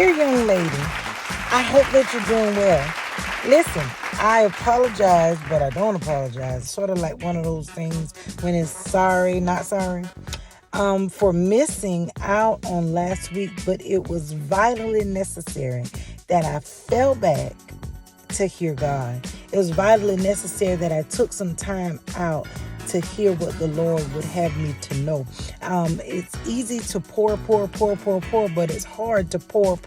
Dear young lady, I hope that you're doing well. Listen, I apologize, but I don't apologize. It's sort of like one of those things when it's sorry, not sorry. For missing out on last week, but it was vitally necessary that I fell back to hear God. It was vitally necessary that I took some time out to hear what the Lord would have me to know. It's easy to pour, but it's hard to pour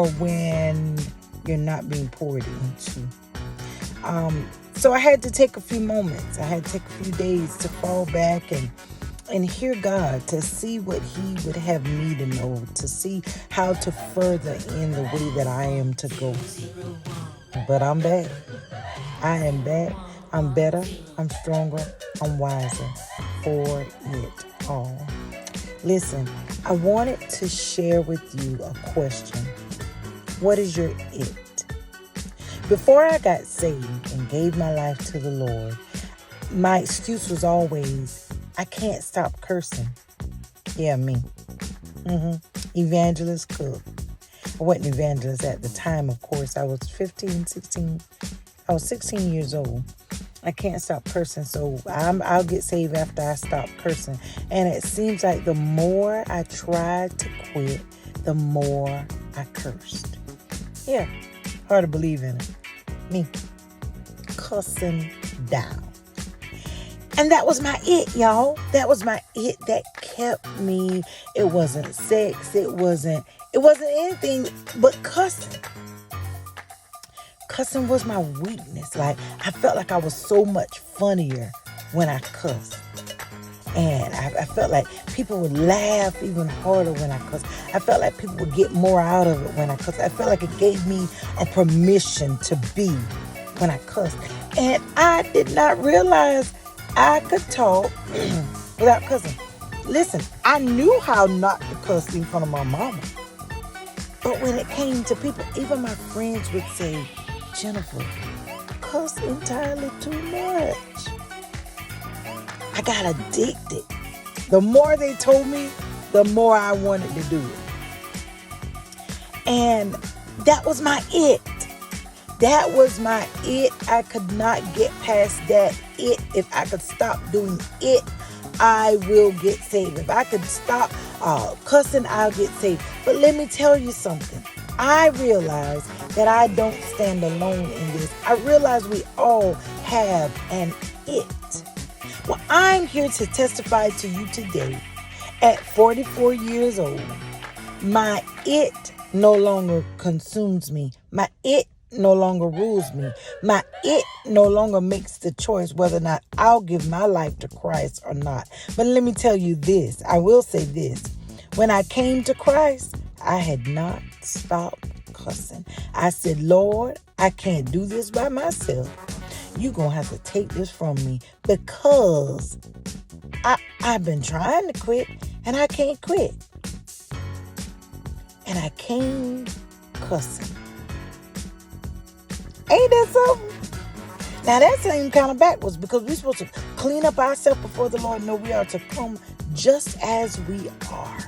when you're not being poured into. So I had to take a few moments. I had to take a few days to fall back and hear God, to see what He would have me to know, to see how to further in the way that I am to go. But I'm back. I am back. I'm better. I'm stronger. I'm wiser for it all. Listen, I wanted to share with you a question. What is your it? Before I got saved and gave my life to the Lord, my excuse was always, I can't stop cursing. Yeah, me. Evangelist Cook. I wasn't evangelist at the time, of course. I was 16 years old. I can't stop cursing, so I'll get saved after I stop cursing. And it seems like the more I tried to quit, the more I cursed. Yeah, hard to believe in it. Me, cussing down. And that was my it, y'all. That was my it that kept me. It wasn't sex. It wasn't anything but cussing. Cussing was my weakness. Like, I felt like I was so much funnier when I cussed. And I felt like people would laugh even harder when I cussed. I felt like people would get more out of it when I cussed. I felt like it gave me a permission to be when I cussed. And I did not realize I could talk without cussing. Listen, I knew how not to cuss in front of my mama. But when it came to people, even my friends would say, Jennifer, cuss entirely too much. I got addicted. The more they told me, the more I wanted to do it. And that was my it. That was my it. I could not get past that it. If I could stop doing it, I will get saved. If I could stop cussing, I'll get saved. But let me tell you something. I realize that I don't stand alone in this. I realize we all have an it. Well, I'm here to testify to you today at 44 years old. My it no longer consumes me. My it no longer rules me. My it no longer makes the choice whether or not I'll give my life to Christ or not. But let me tell you this. I will say this. When I came to Christ, I had not stopped cussing. I said, Lord, I can't do this by myself. You're going to have to take this from me because I've been trying to quit and I can't quit. And I came cussing. Ain't that something? Now that seems kind of backwards because we're supposed to clean up ourselves before the Lord. No, we are to come just as we are.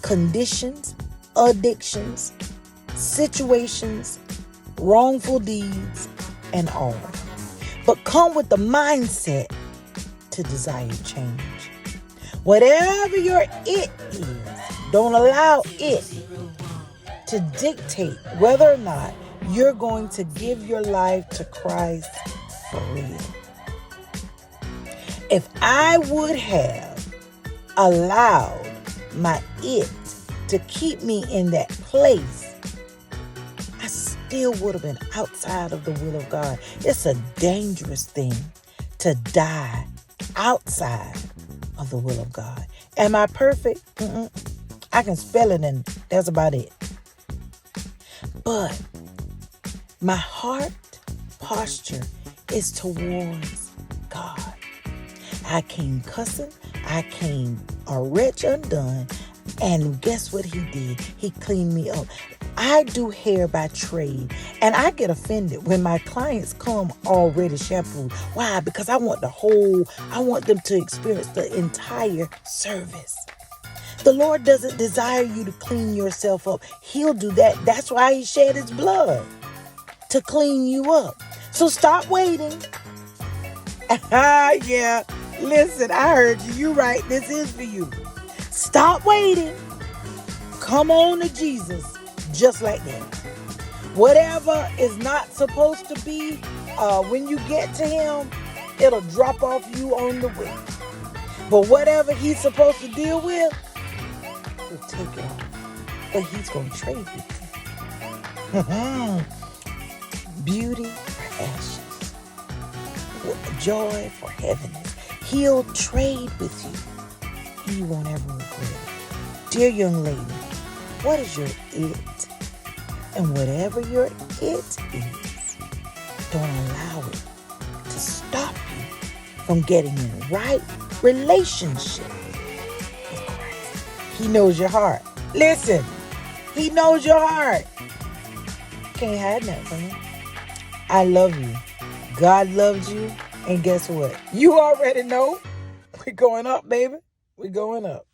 Conditions, addictions, situations, wrongful deeds, and all. But come with the mindset to desire change. Whatever your it is, don't allow it to dictate whether or not you're going to give your life to Christ for real. If I would have allowed my it to keep me in that place, I still would have been outside of the will of God. It's a dangerous thing to die outside of the will of God. Am I perfect? I can spell it and that's about it. But my heart posture is towards God. I came cussing. I came a wretch undone. And guess what He did? He cleaned me up. I do hair by trade, and I get offended when my clients come already shampooed. Why? Because I want them to experience the entire service. The Lord doesn't desire you to clean yourself up. He'll do that. That's why he shed his blood, to clean you up. So stop waiting. Yeah. Listen, I heard you. You right. This is for you. Stop waiting. Come on to Jesus just like that. Whatever is not supposed to be, when you get to him, it'll drop off you on the way. But whatever he's supposed to deal with, he'll take it off. But he's going to trade with you. Beauty for ashes. Joy for heaviness. He'll trade with you. He won't ever regret it. Dear young lady, what is your it? And whatever your it is, don't allow it to stop you from getting in the right relationship with Christ. He knows your heart. Listen, he knows your heart. Can't hide that from him. I love you. God loves you. And guess what? You already know. We're going up, baby. We're going up.